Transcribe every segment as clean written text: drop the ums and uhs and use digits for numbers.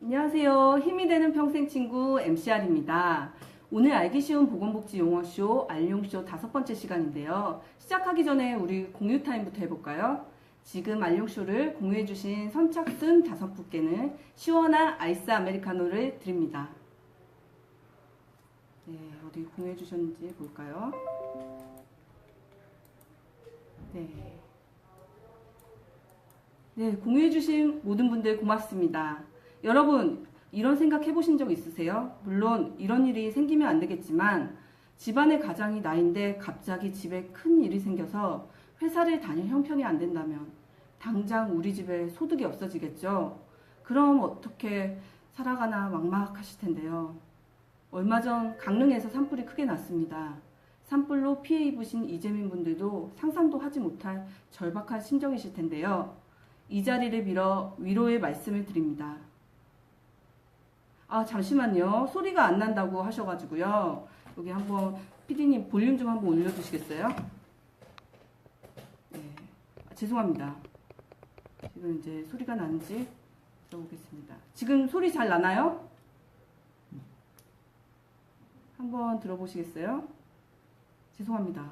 안녕하세요. 힘이 되는 평생 친구 MCR입니다. 오늘 알기 쉬운 보건복지 용어쇼 알용쇼 5번째 시간인데요. 시작하기 전에 우리 공유 타임부터 해볼까요? 지금 알용쇼를 공유해주신 선착순 5분께는 시원한 아이스 아메리카노를 드립니다. 네, 어디 공유해주셨는지 볼까요? 네, 공유해주신 모든 분들 고맙습니다. 여러분, 이런 생각 해보신 적 있으세요? 물론 이런 일이 생기면 안 되겠지만 집안의 가장이 나인데 갑자기 집에 큰 일이 생겨서 회사를 다닐 형편이 안 된다면 당장 우리 집에 소득이 없어지겠죠? 그럼 어떻게 살아가나 막막하실 텐데요. 얼마 전 강릉에서 산불이 크게 났습니다. 산불로 피해 입으신 이재민 분들도 상상도 하지 못할 절박한 심정이실 텐데요. 이 자리를 빌어 위로의 말씀을 드립니다. 잠시만요. 소리가 안 난다고 하셔가지고요. 여기 한번 PD님 볼륨 좀 한번 올려주시겠어요? 네. 죄송합니다. 지금 이제 소리가 나는지 들어보겠습니다. 지금 소리 잘 나나요? 한번 들어보시겠어요? 죄송합니다.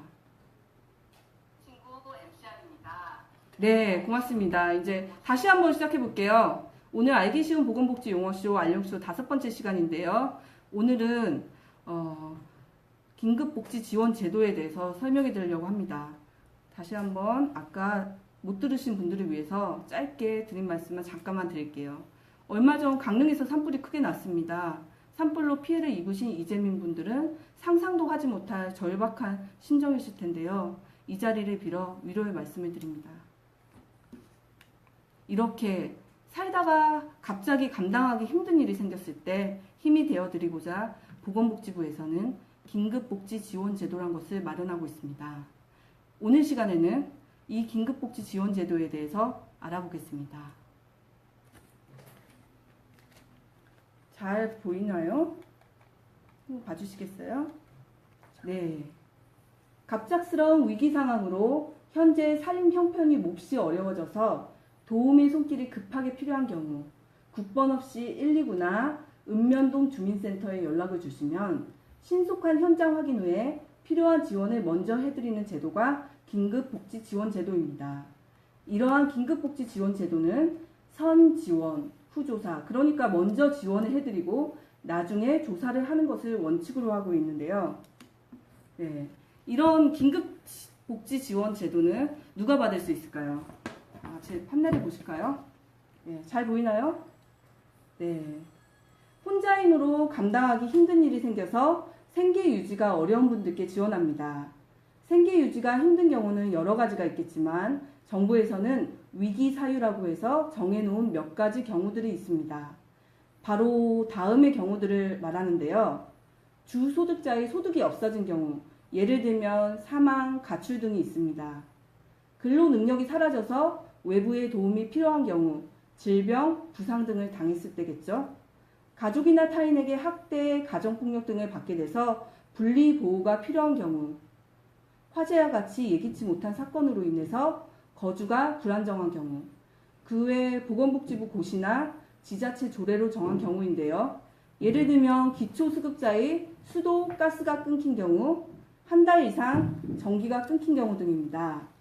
친구 MCR입니다. 네, 고맙습니다. 이제 다시 한번 시작해 볼게요. 오늘 알기 쉬운 보건복지 용어쇼 알용쇼 5번째 시간인데요. 오늘은 긴급복지지원제도에 대해서 설명해 드리려고 합니다. 다시 한번 아까 못 들으신 분들을 위해서 짧게 드린 말씀만 잠깐만 드릴게요. 얼마 전 강릉에서 산불이 크게 났습니다. 산불로 피해를 입으신 이재민 분들은 상상도 하지 못할 절박한 심정이실 텐데요. 이 자리를 빌어 위로의 말씀을 드립니다. 이렇게 살다가 갑자기 감당하기 힘든 일이 생겼을 때 힘이 되어드리고자 보건복지부에서는 긴급복지지원제도란 것을 마련하고 있습니다. 오늘 시간에는 이 긴급복지지원제도에 대해서 알아보겠습니다. 잘 보이나요? 한번 봐주시겠어요? 네. 갑작스러운 위기 상황으로 현재 살림 형편이 몹시 어려워져서 도움의 손길이 급하게 필요한 경우 국번 없이 119나 읍면동 주민센터에 연락을 주시면 신속한 현장 확인 후에 필요한 지원을 먼저 해드리는 제도가 긴급복지지원제도입니다. 이러한 긴급복지지원제도는 선지원, 후조사, 그러니까 먼저 지원을 해드리고 나중에 조사를 하는 것을 원칙으로 하고 있는데요. 네, 이런 긴급복지지원제도는 누가 받을 수 있을까요? 제 판넬을 보실까요? 네, 잘 보이나요? 네. 혼자 힘으로 감당하기 힘든 일이 생겨서 생계 유지가 어려운 분들께 지원합니다. 생계 유지가 힘든 경우는 여러 가지가 있겠지만 정부에서는 위기 사유라고 해서 정해놓은 몇 가지 경우들이 있습니다. 바로 다음의 경우들을 말하는데요. 주소득자의 소득이 없어진 경우, 예를 들면 사망, 가출 등이 있습니다. 근로 능력이 사라져서 외부의 도움이 필요한 경우, 질병, 부상 등을 당했을 때겠죠. 가족이나 타인에게 학대, 가정폭력 등을 받게 돼서 분리 보호가 필요한 경우, 화재와 같이 예기치 못한 사건으로 인해서 거주가 불안정한 경우, 그 외 보건복지부 고시나 지자체 조례로 정한 경우인데요. 예를 들면 기초수급자의 수도, 가스가 끊긴 경우, 한 달 이상 전기가 끊긴 경우 등입니다.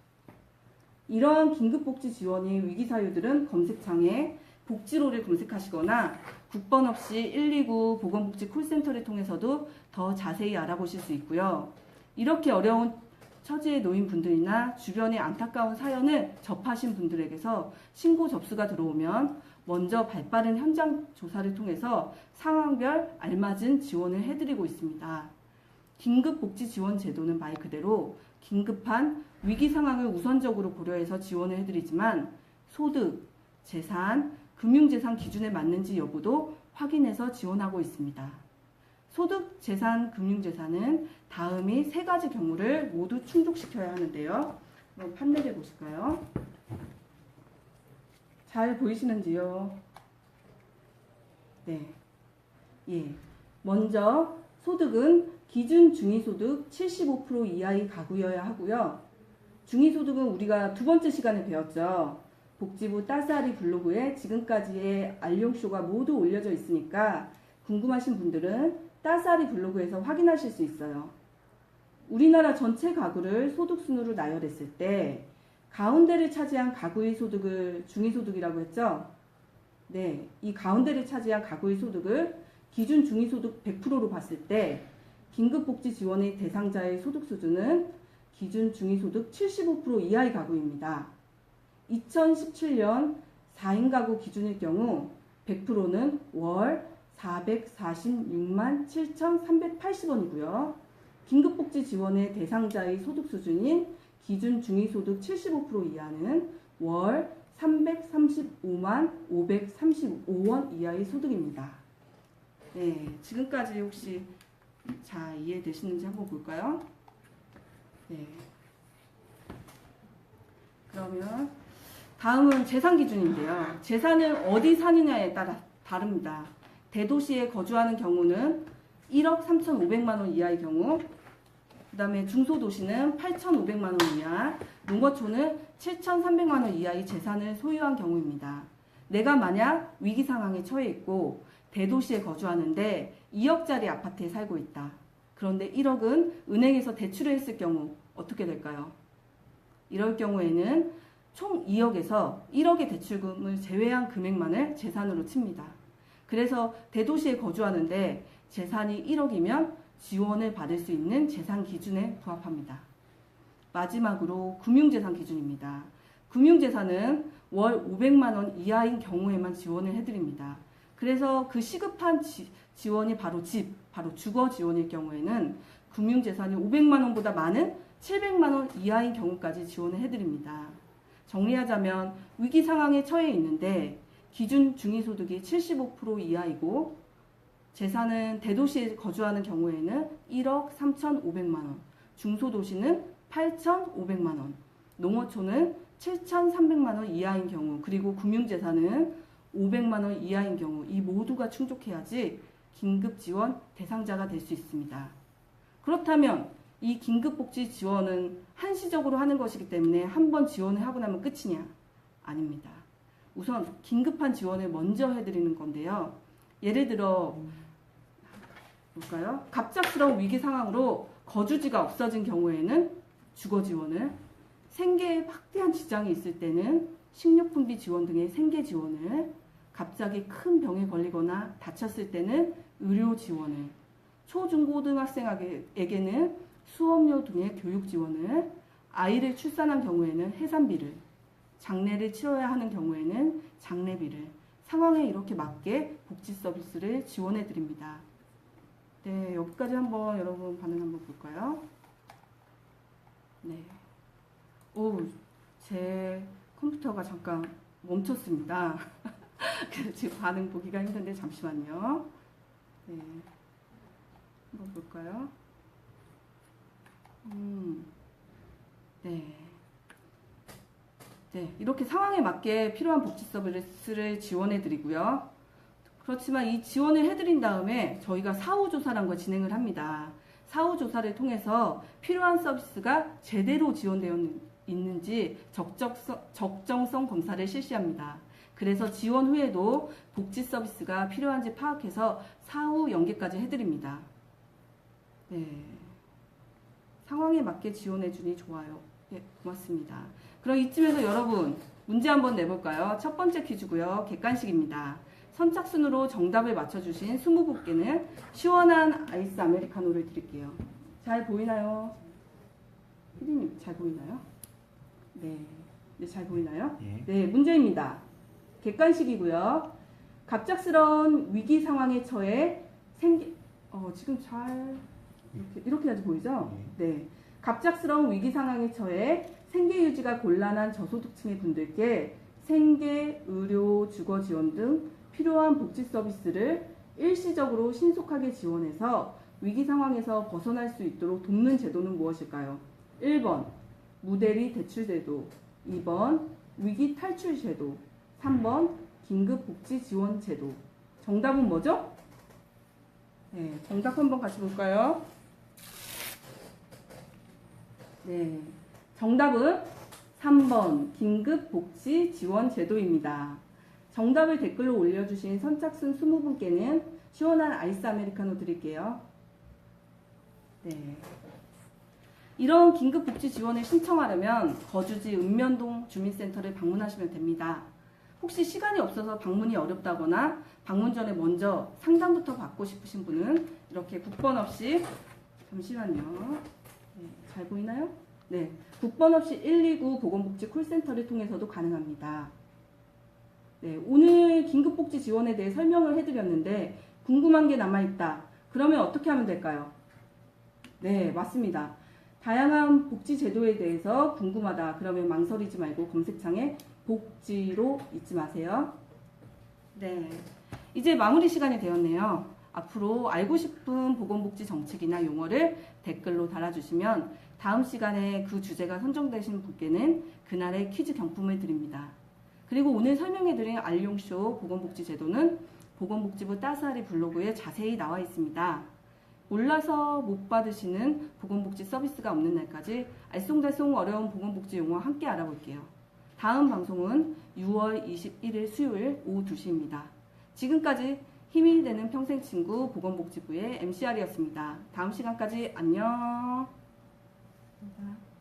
이러한 긴급복지 지원의 위기사유들은 검색창에 복지로를 검색하시거나 국번 없이 119 보건복지 콜센터를 통해서도 더 자세히 알아보실 수 있고요. 이렇게 어려운 처지에 놓인 분들이나 주변의 안타까운 사연을 접하신 분들에게서 신고 접수가 들어오면 먼저 발빠른 현장 조사를 통해서 상황별 알맞은 지원을 해드리고 있습니다. 긴급복지지원제도는 말 그대로 긴급한 위기 상황을 우선적으로 고려해서 지원을 해드리지만 소득, 재산, 금융재산 기준에 맞는지 여부도 확인해서 지원하고 있습니다. 소득, 재산, 금융재산은 다음이 3가지 경우를 모두 충족시켜야 하는데요. 한번 판넬을 보실까요? 잘 보이시는지요? 네. 예. 먼저 소득은 기준 중위소득 75% 이하의 가구여야 하고요. 중위소득은 우리가 2번째 시간에 배웠죠. 복지부 따스하리 블로그에 지금까지의 알용쇼가 모두 올려져 있으니까 궁금하신 분들은 따스하리 블로그에서 확인하실 수 있어요. 우리나라 전체 가구를 소득순으로 나열했을 때 가운데를 차지한 가구의 소득을 중위소득이라고 했죠? 네, 이 가운데를 차지한 가구의 소득을 기준 중위소득 100%로 봤을 때 긴급복지 지원의 대상자의 소득 수준은 기준 중위소득 75% 이하의 가구입니다. 2017년 4인 가구 기준일 경우 100%는 월 446만 7,380원이고요. 긴급복지 지원의 대상자의 소득 수준인 기준 중위소득 75% 이하는 월 335만 535원 이하의 소득입니다. 네, 지금까지 혹시 이해되시는지 한번 볼까요? 네. 그러면 다음은 재산 기준인데요. 재산을 어디 사느냐에 따라 다릅니다. 대도시에 거주하는 경우는 1억 3,500만 원 이하의 경우, 그 다음에 중소도시는 8,500만 원 이하, 농어촌은 7,300만 원 이하의 재산을 소유한 경우입니다. 내가 만약 위기 상황에 처해 있고 대도시에 거주하는데 2억짜리 아파트에 살고 있다. 그런데 1억은 은행에서 대출을 했을 경우 어떻게 될까요? 이럴 경우에는 총 2억에서 1억의 대출금을 제외한 금액만을 재산으로 칩니다. 그래서 대도시에 거주하는데 재산이 1억이면 지원을 받을 수 있는 재산 기준에 부합합니다. 마지막으로 금융재산 기준입니다. 금융재산은 월 500만 원 이하인 경우에만 지원을 해드립니다. 그래서 그 시급한 지원이 바로 바로 주거 지원일 경우에는 금융재산이 500만 원보다 많은 700만 원 이하인 경우까지 지원을 해드립니다. 정리하자면 위기 상황에 처해 있는데 기준 중위소득이 75% 이하이고 재산은 대도시에 거주하는 경우에는 1억 3,500만 원, 중소도시는 8,500만 원, 농어촌은 7,300만 원 이하인 경우, 그리고 금융재산은 500만 원 이하인 경우 이 모두가 충족해야지 긴급지원 대상자가 될 수 있습니다. 그렇다면 이 긴급복지 지원은 한시적으로 하는 것이기 때문에 한 번 지원을 하고 나면 끝이냐? 아닙니다. 우선 긴급한 지원을 먼저 해드리는 건데요. 예를 들어 볼까요? 갑작스러운 위기 상황으로 거주지가 없어진 경우에는 주거 지원을, 생계에 막대한 지장이 있을 때는 식료품비 지원 등의 생계 지원을, 갑자기 큰 병에 걸리거나 다쳤을 때는 의료 지원을, 초중고등학생에게는 수업료 등의 교육 지원을, 아이를 출산한 경우에는 해산비를, 장례를 치러야 하는 경우에는 장례비를, 상황에 이렇게 맞게 복지 서비스를 지원해 드립니다. 네, 여기까지 한번 여러분 반응 한번 볼까요? 네. 제 컴퓨터가 잠깐 멈췄습니다. 그래서 지금 반응 보기가 힘든데 잠시만요. 네. 한번 볼까요? 네. 네, 이렇게 상황에 맞게 필요한 복지 서비스를 지원해 드리고요. 그렇지만 이 지원을 해드린 다음에 저희가 사후조사라는 걸 진행을 합니다. 사후조사를 통해서 필요한 서비스가 제대로 지원되어 있는지 적정성 검사를 실시합니다. 그래서 지원 후에도 복지 서비스가 필요한지 파악해서 사후 연계까지 해드립니다. 네, 상황에 맞게 지원해주니 좋아요. 네, 고맙습니다. 그럼 이쯤에서 여러분 문제 한번 내볼까요? 첫 번째 퀴즈고요. 객관식입니다. 선착순으로 정답을 맞춰주신 20분께는 시원한 아이스 아메리카노를 드릴게요. 잘 보이나요? 피디님 잘 보이나요? 네, 네, 잘 보이나요? 네, 문제입니다. 객관식이고요. 갑작스러운 위기 상황에 처해 지금 잘 이렇게 아주 보이죠? 네. 갑작스러운 위기 상황에 처해 생계 유지가 곤란한 저소득층의 분들께 생계, 의료, 주거 지원 등 필요한 복지 서비스를 일시적으로 신속하게 지원해서 위기 상황에서 벗어날 수 있도록 돕는 제도는 무엇일까요? 1번 무대리 대출 제도, 2번 위기 탈출 제도, 3번 긴급 복지 지원 제도. 정답은 뭐죠? 네, 정답 한번 같이 볼까요? 네, 정답은 3번 긴급복지지원제도입니다. 정답을 댓글로 올려주신 선착순 20분께는 시원한 아이스 아메리카노 드릴게요. 네. 이런 긴급복지 지원을 신청하려면 거주지 읍면동 주민센터를 방문하시면 됩니다. 혹시 시간이 없어서 방문이 어렵다거나 방문 전에 먼저 상담부터 받고 싶으신 분은 이렇게 국번 없이 잠시만요. 네, 잘 보이나요? 네, 국번 없이 129 보건복지 콜센터를 통해서도 가능합니다. 네, 오늘 긴급복지 지원에 대해 설명을 해드렸는데 궁금한 게 남아있다. 그러면 어떻게 하면 될까요? 네, 맞습니다. 다양한 복지 제도에 대해서 궁금하다. 그러면 망설이지 말고 검색창에 복지로 잊지 마세요. 네, 이제 마무리 시간이 되었네요. 앞으로 알고 싶은 보건복지 정책이나 용어를 댓글로 달아주시면 다음 시간에 그 주제가 선정되신 분께는 그날의 퀴즈 경품을 드립니다. 그리고 오늘 설명해드린 알용쇼 보건복지 제도는 보건복지부 따스하리 블로그에 자세히 나와 있습니다. 몰라서 못 받으시는 보건복지 서비스가 없는 날까지 알쏭달쏭 어려운 보건복지 용어 함께 알아볼게요. 다음 방송은 6월 21일 수요일 오후 2시입니다. 지금까지 힘이 되는 평생친구 보건복지부의 MCR이었습니다. 다음 시간까지 안녕. 감사합니다.